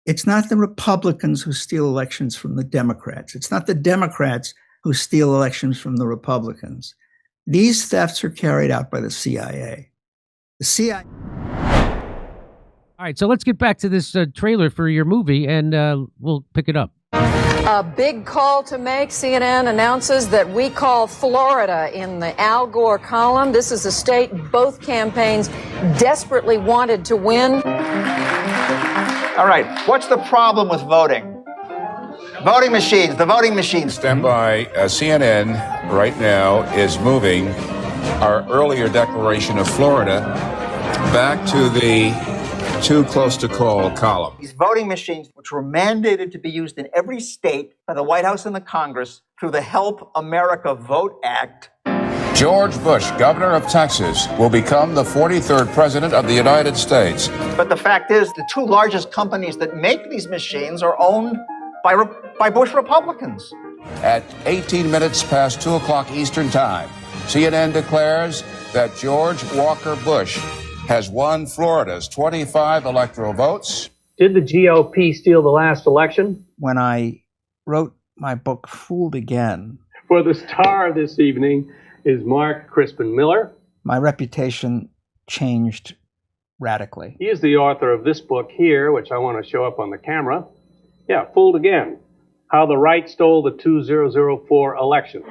It's not the Republicans who steal elections from the Democrats. It's not the Democrats who steal elections from the Republicans. These thefts are carried out by the CIA. The CIA. All right, so let's get back to this trailer for your movie, and we'll pick it up. A big call to make. CNN announces that we call Florida in the Al Gore column. This is a state both campaigns desperately wanted to win. All right, what's the problem with voting? Voting machines, the voting machines. Stand by. CNN right now is moving our earlier declaration of Florida back to the too close to call column. These voting machines, which were mandated to be used in every state by the White House and the Congress through the Help America Vote Act. George Bush, governor of Texas, will become the 43rd president of the United States. But the fact is, the two largest companies that make these machines are owned by Bush Republicans. At 18 minutes past 2 o'clock Eastern Time, CNN declares that George Walker Bush has won Florida's 25 electoral votes. Did the GOP steal the last election? When I wrote my book, Fooled Again, For the star this evening is Mark Crispin Miller. my reputation changed radically. He is the author of this book here, which I want to show up on the camera. Yeah, Fooled Again, How the Right Stole the 2004 Election.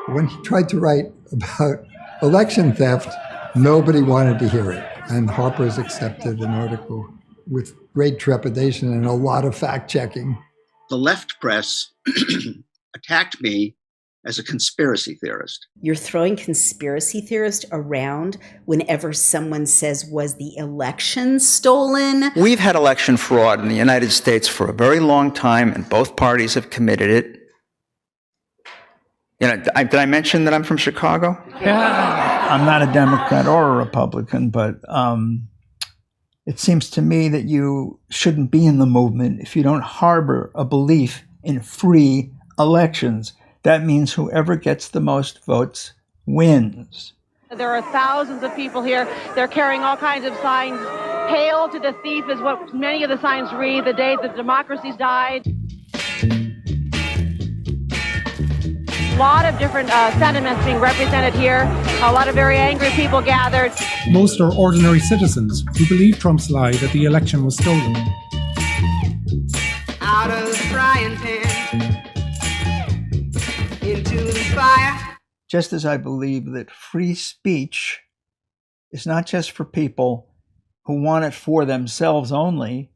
When he tried to write about election theft, nobody wanted to hear it. And Harper's accepted an article with great trepidation and a lot of fact-checking. The left press attacked me as a conspiracy theorist. You're throwing conspiracy theorist around whenever someone says, was the election stolen? We've had election fraud in the United States for a very long time, and both parties have committed it. You know, did I mention that I'm from Chicago? Yeah. I'm not a Democrat or a Republican, but it seems to me that you shouldn't be in the movement if you don't harbor a belief in free elections. That means whoever gets the most votes wins. There are thousands of people here. They're carrying all kinds of signs. Hail to the thief is what many of the signs read, the day that democracy's died. A lot of different sentiments being represented here. A lot of very angry people gathered. Most are ordinary citizens who believe Trump's lie that the election was stolen. Out of the frying pan into the fire. Just as I believe that free speech is not just for people who want it for themselves only,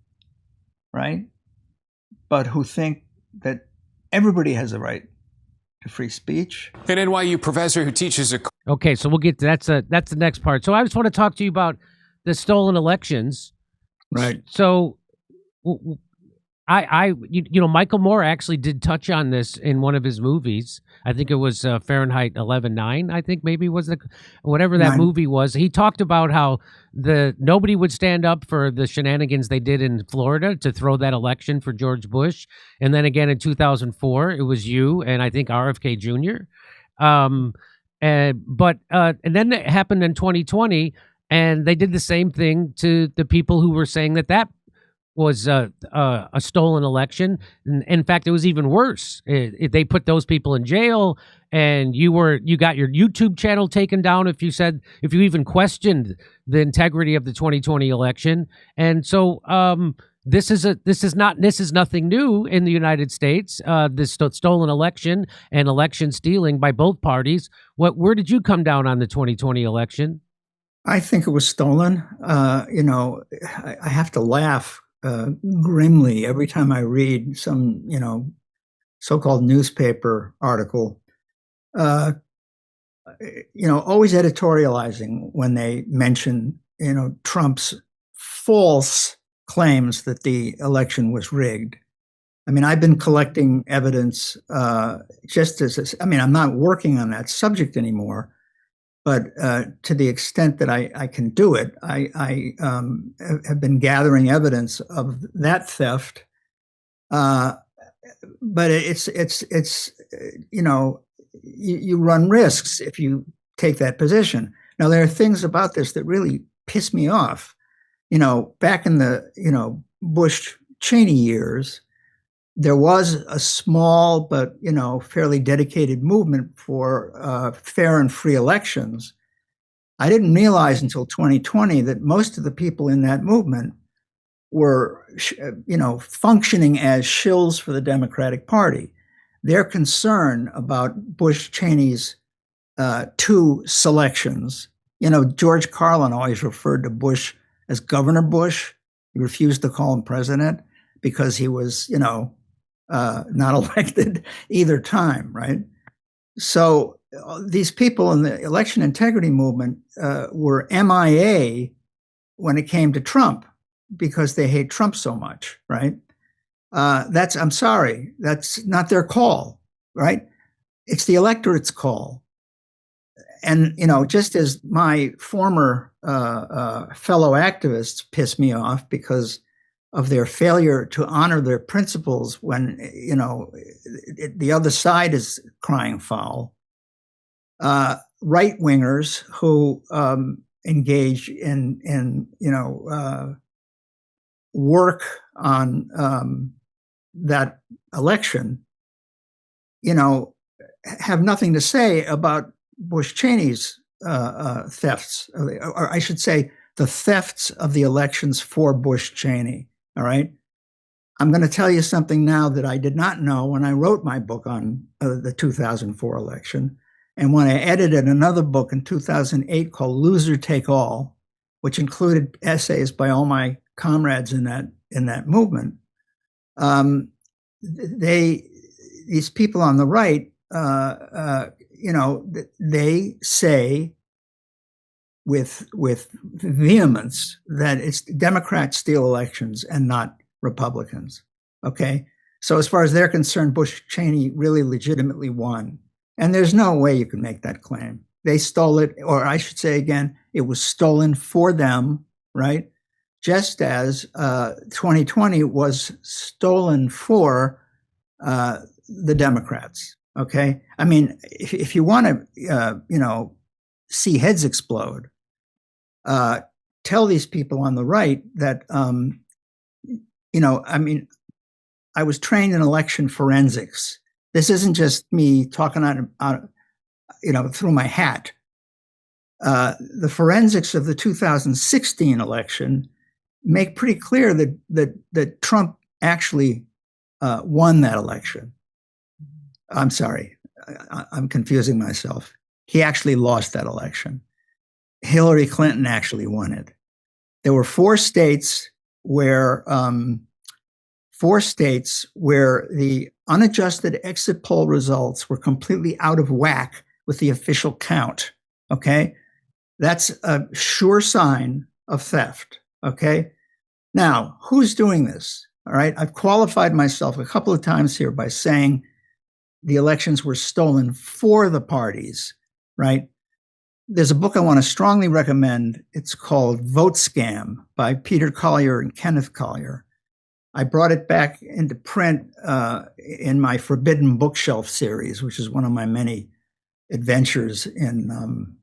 right? But who think that everybody has a right to free speech. An NYU professor who teaches a... Okay, so we'll get to that's the next part. So I just want to talk to you about the stolen elections. Right. So you know, Michael Moore actually did touch on this in one of his movies. I think it was Fahrenheit 11/9. I think maybe was whatever that movie was. He talked about how nobody would stand up for the shenanigans they did in Florida to throw that election for George Bush, and then again in 2004 it was you and I think RFK Jr. And then it happened in 2020, and they did the same thing to the people who were saying that was a stolen election. In fact, it was even worse. They put those people in jail, and you got your YouTube channel taken down if you even questioned the integrity of the 2020 election. And so this is nothing new in the United States. This stolen election and election stealing by both parties. Where did you come down on the 2020 election? I think it was stolen. You know, I have to laugh grimly every time I read some, you know, so-called newspaper article, you know, always editorializing when they mention, you know, Trump's false claims that the election was rigged. I mean, I've been collecting evidence I'm not working on that subject anymore, but to the extent that I can do it, I have been gathering evidence of that theft. But it's you know, you run risks if you take that position. Now, there are things about this that really piss me off. Back in the, Bush-Cheney years, there was a small but, fairly dedicated movement for fair and free elections. I didn't realize until 2020 that most of the people in that movement were, functioning as shills for the Democratic Party. Their concern about Bush-Cheney's 2 selections, George Carlin always referred to Bush as Governor Bush. He refused to call him president because he was, not elected either time, right? So these people in the election integrity movement were MIA when it came to Trump because they hate Trump so much, right? I'm sorry, that's not their call, right? It's the electorate's call. And, just as my former fellow activists piss me off because of their failure to honor their principles when, the other side is crying foul, right-wingers who engage in work on that election, have nothing to say about Bush-Cheney's thefts, or I should say the thefts of the elections for Bush-Cheney, all right? I'm going to tell you something now that I did not know when I wrote my book on the 2004 election, and when I edited another book in 2008 called Loser Take All, which included essays by all my comrades in that movement. These people on the right, they say with vehemence that it's Democrats steal elections and not Republicans. Okay, so as far as they're concerned, Bush-Cheney really legitimately won, and there's no way you can make that claim. They stole it, or I should say again, it was stolen for them, right? Just as 2020 was stolen for the Democrats. Okay, I mean, if you want to, see heads explode, tell these people on the right that, I was trained in election forensics. This isn't just me talking out through my hat. The forensics of the 2016 election make pretty clear that Trump actually won that election. I'm sorry, I'm confusing myself. He actually lost that election. Hillary Clinton actually won it. There were 4 states where the unadjusted exit poll results were completely out of whack with the official count. Okay, that's a sure sign of theft. Okay, now who's doing this? All right, I've qualified myself a couple of times here by saying the elections were stolen for the parties, right? There's a book I want to strongly recommend. It's called Vote Scam by Peter Collier and Kenneth Collier. I brought it back into print in my Forbidden Bookshelf series, which is one of my many adventures in,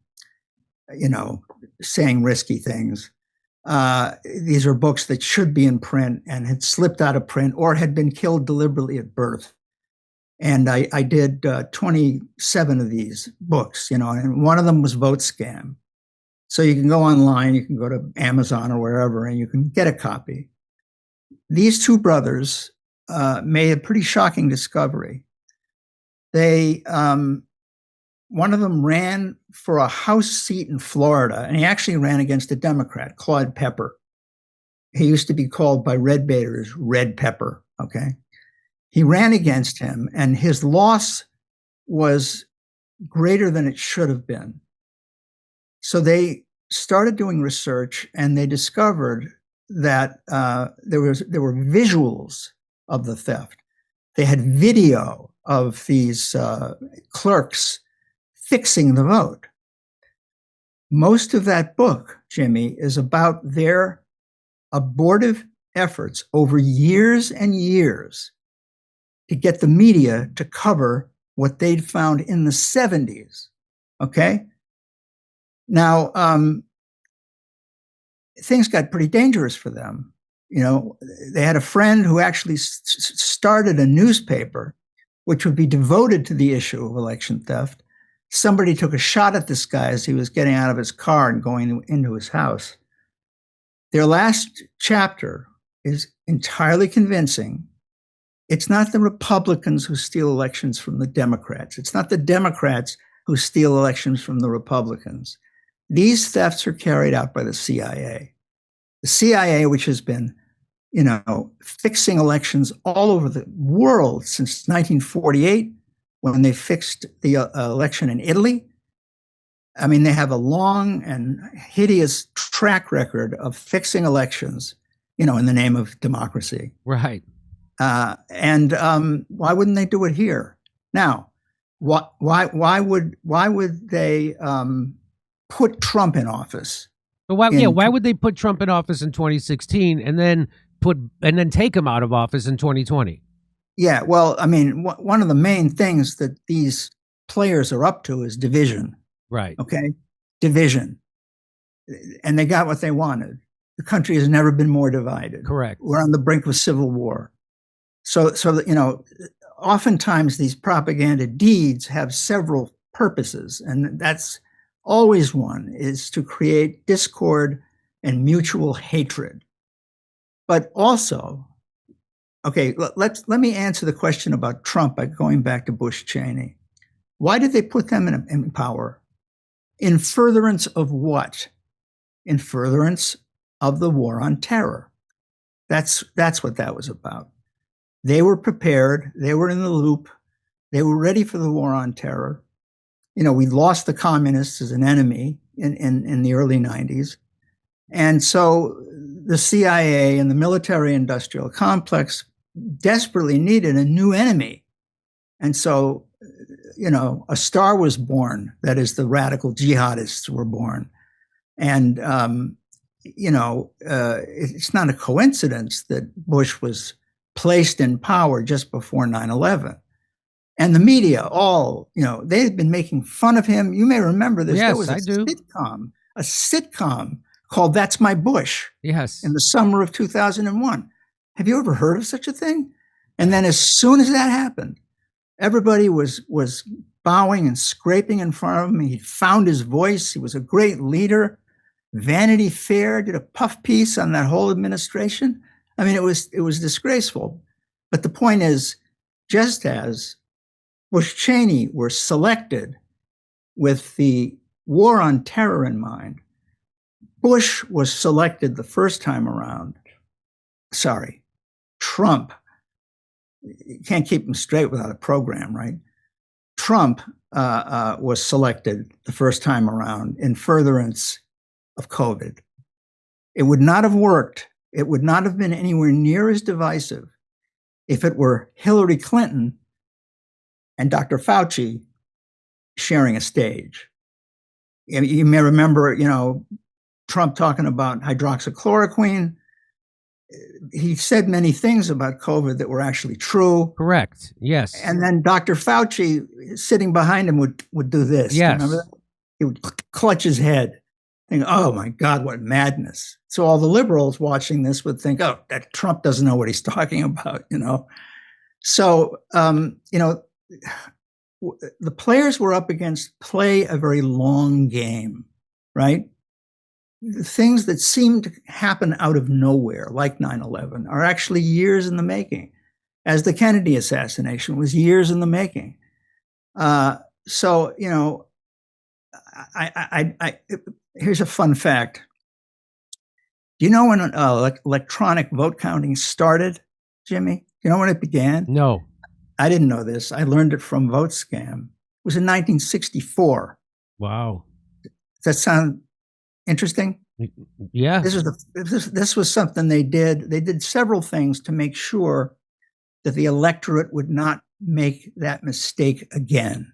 saying risky things. These are books that should be in print and had slipped out of print or had been killed deliberately at birth. And I did 27 of these books, and one of them was Vote Scam. So you can go online, you can go to Amazon or wherever, and you can get a copy. These 2 brothers made a pretty shocking discovery. One of them ran for a House seat in Florida, and he actually ran against a Democrat, Claude Pepper. He used to be called by red baiters Red Pepper, okay? He ran against him, and his loss was greater than it should have been. So they started doing research, and they discovered that there were visuals of the theft. They had video of these clerks fixing the vote. Most of that book, Jimmy, is about their abortive efforts over years and years to get the media to cover what they'd found in the 70s. Okay? Now, things got pretty dangerous for them. They had a friend who actually started a newspaper which would be devoted to the issue of election theft. Somebody took a shot at this guy as he was getting out of his car and going into his house. Their last chapter is entirely convincing. It's not the Republicans who steal elections from the Democrats. It's not the Democrats who steal elections from the Republicans. These thefts are carried out by the CIA. The CIA, which has been, fixing elections all over the world since 1948, when they fixed the election in Italy. I mean, they have a long and hideous track record of fixing elections, in the name of democracy. Right. And why wouldn't they do it here? Now, why would they put Trump in office? But why would they put Trump in office in 2016 and then take him out of office in 2020? Yeah, well, I mean, one of the main things that these players are up to is division. Right. Okay, division, and they got what they wanted. The country has never been more divided. Correct. We're on the brink of civil war. So oftentimes these propaganda deeds have several purposes, and that's always one, is to create discord and mutual hatred. But also, okay, let me answer the question about Trump by going back to Bush Cheney. Why did they put them in power? In furtherance of what? In furtherance of the war on terror. That's what that was about. They were prepared. They were in the loop. They were ready for the war on terror. We lost the communists as an enemy in the early 90s. And so the CIA and the military-industrial complex desperately needed a new enemy. And so, a star was born. That is, the radical jihadists were born. And, it's not a coincidence that Bush was placed in power just before 9/11. And the media, they had been making fun of him. You may remember this. Yes, there was a sitcom called That's My Bush. Yes. In the summer of 2001. Have you ever heard of such a thing? And then as soon as that happened, everybody was bowing and scraping in front of him. He found his voice. He was a great leader. Vanity Fair did a puff piece on that whole administration. I mean, it was disgraceful. But the point is, just as Bush Cheney were selected with the war on terror in mind, Bush was selected the first time around. Sorry, Trump. You can't keep him straight without a program, right? Trump was selected the first time around in furtherance of COVID. It would not have worked. It would not have been anywhere near as divisive if it were Hillary Clinton and Dr. Fauci sharing a stage. You may remember, Trump talking about hydroxychloroquine. He said many things about COVID that were actually true. Correct. Yes. And then Dr. Fauci, sitting behind him, would do this. Yes. Remember that? He would clutch his head, think, "Oh my God, what madness!" So all the liberals watching this would think, "Oh, that Trump doesn't know what he's talking about," So, the players were up against play a very long game, right? The things that seem to happen out of nowhere, like 9/11, are actually years in the making, as the Kennedy assassination was years in the making. Here's a fun fact. Do you know when electronic vote counting started, Jimmy? Do you know when it began? No. I didn't know this. I learned it from VoteScam. It was in 1964. Wow. Does that sound interesting? Yeah. This was something they did. They did several things to make sure that the electorate would not make that mistake again.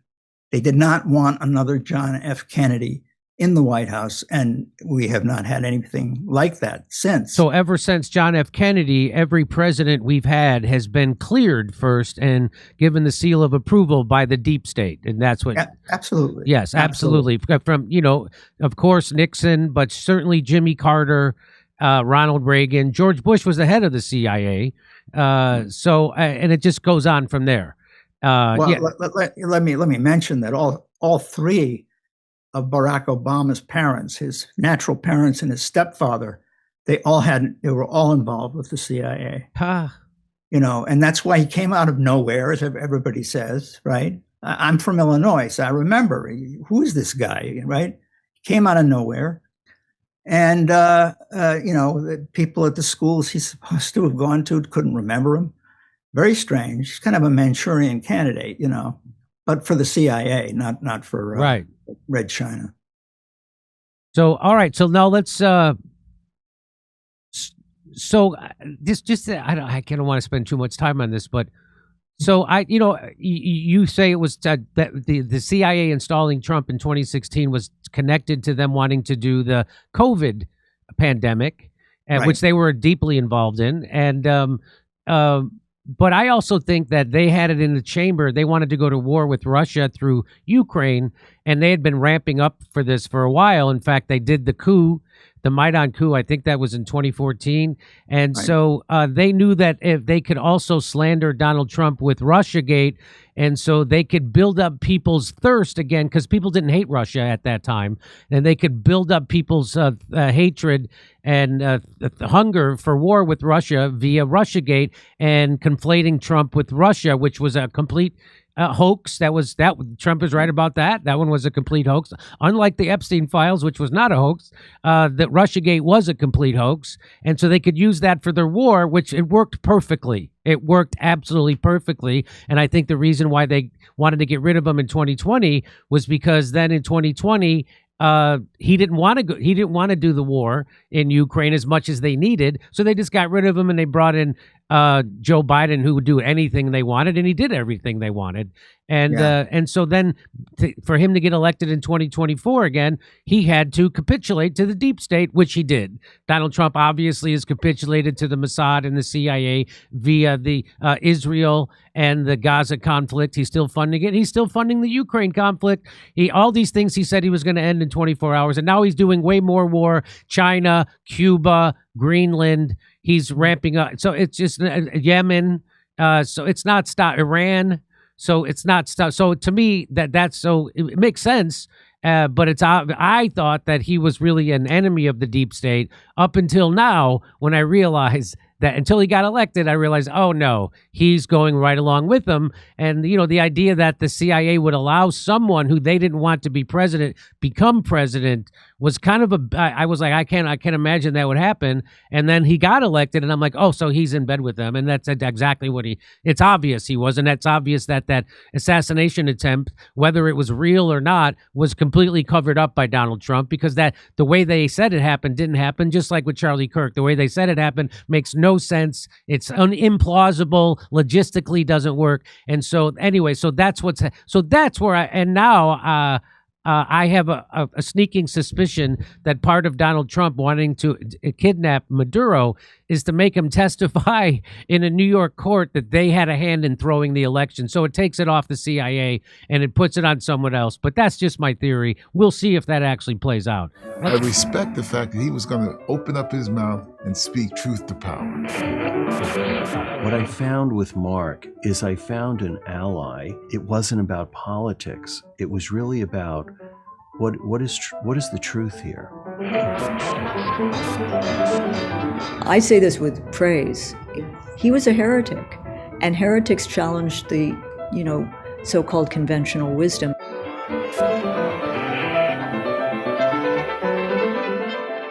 They did not want another John F. Kennedy in the White House, and we have not had anything like that since. So ever since John F. Kennedy, every president we've had has been cleared first and given the seal of approval by the deep state, and that's what. Absolutely. Yes, absolutely. From of course Nixon, but certainly Jimmy Carter, Ronald Reagan, George Bush was the head of the CIA. So and it just goes on from there. Let me mention that all three of Barack Obama's parents, his natural parents and his stepfather, they were all involved with the CIA. And that's why he came out of nowhere, as everybody says, right? I'm from Illinois, so I remember, who is this guy, right? He came out of nowhere. And, the people at the schools he's supposed to have gone to couldn't remember him. Very strange. He's kind of a Manchurian candidate, but for the CIA, not for Red China. So, all right. So now let's. I don't want to spend too much time on this, but so you say it was that the CIA installing Trump in 2016 was connected to them wanting to do the COVID pandemic, which they were deeply involved in, and but I also think that they had it in the chamber. They wanted to go to war with Russia through Ukraine, and they had been ramping up for this for a while. In fact, they did the coup, the Maidan coup. I think that was in 2014. And so they knew that if they could also slander Donald Trump with Russiagate, and so they could build up people's thirst again, because people didn't hate Russia at that time, and they could build up people's hatred and hunger for war with Russia via Russiagate and conflating Trump with Russia, which was a complete hoax. Trump is right about that. That one was a complete hoax. Unlike the Epstein files, which was not a hoax, that Russiagate was a complete hoax. And so they could use that for their war, which it worked perfectly. It worked absolutely perfectly. And I think the reason why they wanted to get rid of him in 2020 was because then in 2020, he didn't want to do the war in Ukraine as much as they needed. So they just got rid of him, and they brought in Joe Biden, who would do anything they wanted, and he did everything they wanted. And so then for him to get elected in 2024 again, he had to capitulate to the deep state, which he did. Donald Trump obviously has capitulated to the Mossad and the CIA via the Israel and the Gaza conflict. He's still funding it. He's still funding the Ukraine conflict. All these things he said he was going to end in 24 hours, and now he's doing way more war. China, Cuba, Greenland. He's ramping up. So it's just Yemen. So it's not stop. Iran. So it's not stuff. So to me, that's so it makes sense. But I thought that he was really an enemy of the deep state up until now, when I realized that until he got elected, I realized, oh no, he's going right along with them. And the idea that the CIA would allow someone who they didn't want to be president become president was kind of I was like, I can't imagine that would happen. And then he got elected, and I'm like, oh, so he's in bed with them. And that's exactly what it's obvious he was. And it's obvious that assassination attempt, whether it was real or not, was completely covered up by Donald Trump, because the way they said it happened didn't happen, just like with Charlie Kirk. The way they said it happened makes no sense. It's implausible, logistically doesn't work. And so anyway, that's where I have a sneaking suspicion that part of Donald Trump wanting to kidnap Maduro is to make him testify in a New York court that they had a hand in throwing the election. So it takes it off the CIA and it puts it on someone else. But that's just my theory. We'll see if that actually plays out. I respect the fact that he was going to open up his mouth and speak truth to power. What I found with Mark is I found an ally. It wasn't about politics. It was really about what is the truth here. I say this with praise. He was a heretic, and heretics challenged the, so-called conventional wisdom.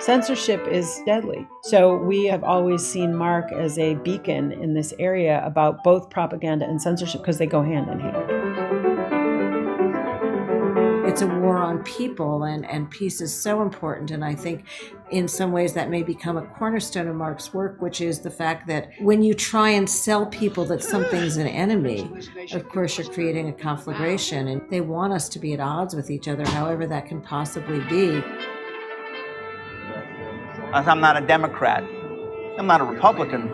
Censorship is deadly. So we have always seen Mark as a beacon in this area about both propaganda and censorship, because they go hand in hand. it's a war on people, and peace is so important. And I think in some ways that may become a cornerstone of Mark's work, which is the fact that when you try and sell people that something's an enemy, of course you're creating a conflagration, and they want us to be at odds with each other, however that can possibly be. I'm not a Democrat. I'm not a Republican.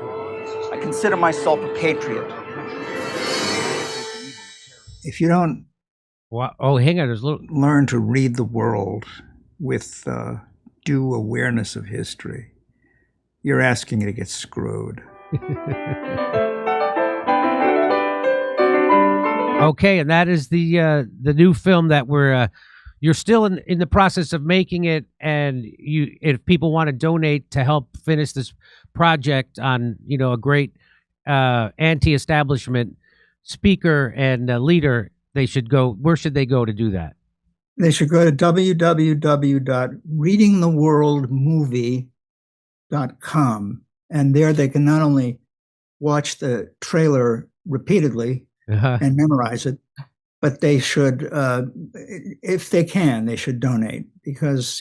I consider myself a patriot. If you don't hang on, there's a little... learn to read the world with due awareness of history, you're asking to get screwed. Okay, and that is the new film that you're still in the process of making it, and if people want to donate to help finish this project on, a great anti-establishment speaker and leader, they should go. Where should they go to do that? They should go to www.readingtheworldmovie.com, and there they can not only watch the trailer repeatedly and memorize it, but they should, if they can, they should donate, because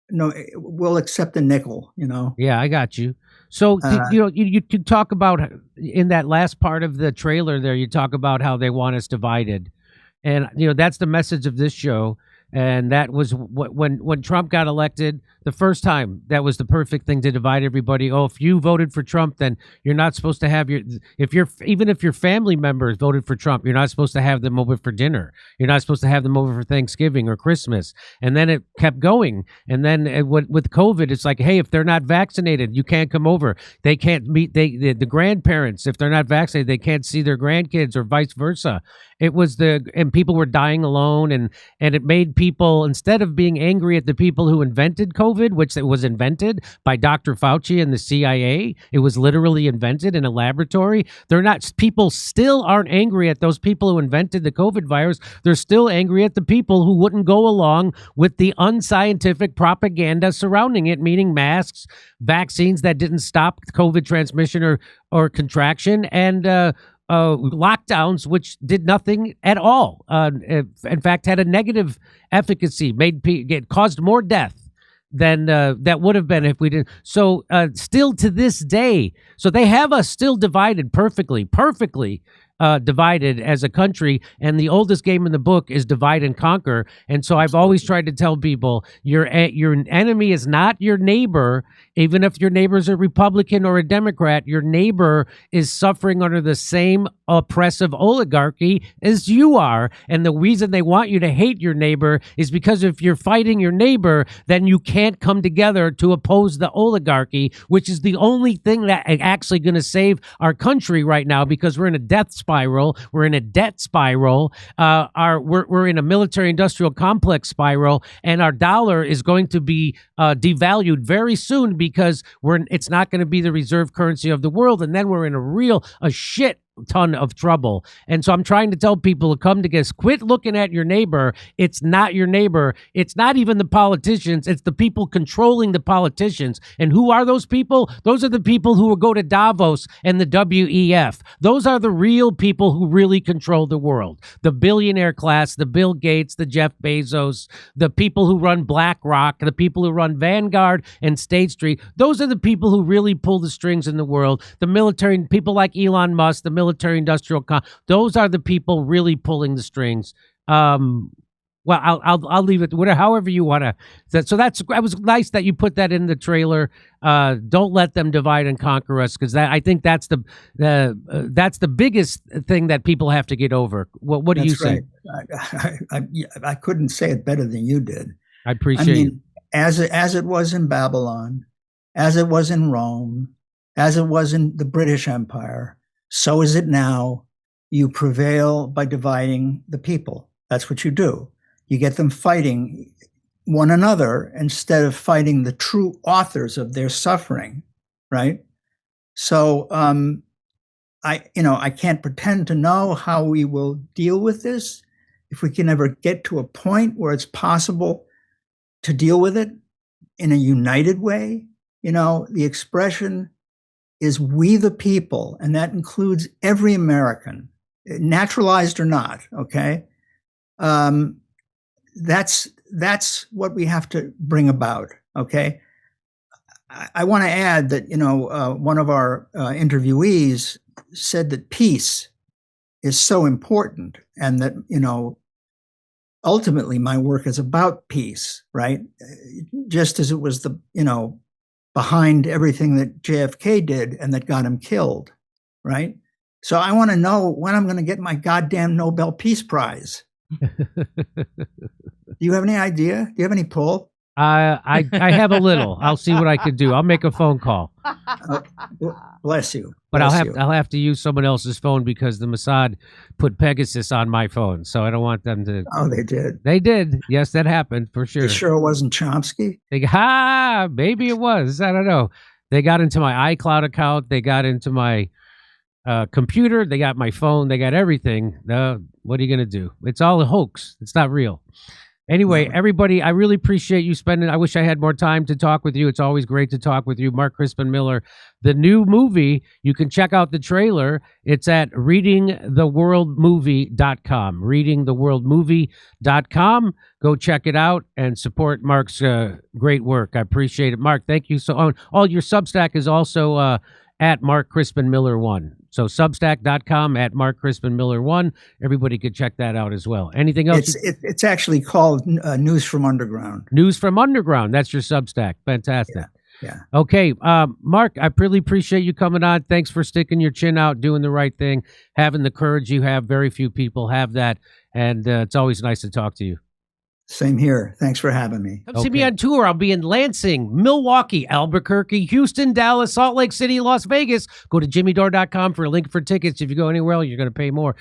we'll accept a nickel. Yeah, I got you. So you could talk about, in that last part of the trailer there, you talk about how they want us divided, and that's the message of this show. And that was when Trump got elected the first time. That was the perfect thing to divide everybody. Oh, if you voted for Trump, then you're not supposed to have even if your family members voted for Trump, you're not supposed to have them over for dinner. You're not supposed to have them over for Thanksgiving or Christmas. And then it kept going. And then with COVID, it's like, hey, if they're not vaccinated, you can't come over. They can't meet the grandparents. If they're not vaccinated, they can't see their grandkids, or vice versa. And people were dying alone, and it made people, instead of being angry at the people who invented COVID, which it was invented by Dr. Fauci and the CIA, it was literally invented in a laboratory. People still aren't angry at those people who invented the COVID virus. They're still angry at the people who wouldn't go along with the unscientific propaganda surrounding it, meaning masks, vaccines that didn't stop COVID transmission or contraction, and lockdowns, which did nothing at all. In fact, had a negative efficacy, it caused more death than that would have been if we didn't. So still to this day, so they have us still divided, perfectly divided as a country, and the oldest game in the book is divide and conquer. And so I've always tried to tell people, your enemy is not your neighbor. Even if your neighbor's a Republican or a Democrat, your neighbor is suffering under the same oppressive oligarchy as you are. And the reason they want you to hate your neighbor is because if you're fighting your neighbor, then you can't come together to oppose the oligarchy, which is the only thing that actually going to save our country right now, because we're in a death spiral. We're in a debt spiral. We're in a military-industrial complex spiral, and our dollar is going to be devalued very soon, because it's not going to be the reserve currency of the world, and then we're in a shit ton of trouble. And so I'm trying to tell people to come together. Quit looking at your neighbor. It's not your neighbor. It's not even the politicians. It's the people controlling the politicians. And who are those people? Those are the people who will go to Davos and the WEF. Those are the real people who really control the world. The billionaire class, the Bill Gates, the Jeff Bezos, the people who run BlackRock, the people who run Vanguard and State Street. Those are the people who really pull the strings in the world. The military, people like Elon Musk, the military-industrial those are the people really pulling the strings. Well, I'll leave it however you want to. So that was nice that you put that in the trailer. Don't let them divide and conquer us, because I think that's the biggest thing that people have to get over. What do you say? I couldn't say it better than you did. I appreciate it. As it was in Babylon, as it was in Rome, as it was in the British Empire, so is it now. You prevail by dividing the people. That's what you do. You get them fighting one another instead of fighting the true authors of their suffering, right? So I can't pretend to know how we will deal with this. If we can ever get to a point where it's possible to deal with it in a united way, the expression is "we the people," and that includes every American, naturalized or not, okay? That's what we have to bring about. Okay. I want to add that, one of our interviewees said that peace is so important, and that, ultimately my work is about peace, right? Just as it was behind everything that JFK did and that got him killed, right? So I want to know when I'm going to get my goddamn Nobel Peace Prize. Do you have any idea? Do you have any pull? I have a little. I'll see what I can do. I'll make a phone call. Bless you. But I'll have to use someone else's phone because the Mossad put Pegasus on my phone, so I don't want them to. Oh, they did. They did. Yes, that happened for sure. You sure it wasn't Chomsky? Maybe it was. I don't know. They got into my iCloud account. They got into my computer. They got my phone. They got everything. What are you gonna do? It's all a hoax. It's not real. Anyway, everybody, I really appreciate you spending. I wish I had more time to talk with you. It's always great to talk with you. Mark Crispin Miller, the new movie, you can check out the trailer. It's at readingtheworldmovie.com. Readingtheworldmovie.com. Go check it out and support Mark's great work. I appreciate it. Mark, thank you. So, your Substack is also at Mark Crispin Miller 1. So Substack.com at Mark Crispin Miller 1. Everybody could check that out as well. Anything else? It's actually called News from Underground. News from Underground. That's your Substack. Fantastic. Yeah. Okay, Mark, I really appreciate you coming on. Thanks for sticking your chin out, doing the right thing, having the courage you have. Very few people have that, and it's always nice to talk to you. Same here. Thanks for having me. Come see me on tour. I'll be in Lansing, Milwaukee, Albuquerque, Houston, Dallas, Salt Lake City, Las Vegas. Go to jimmydore.com for a link for tickets. If you go anywhere else, you're going to pay more.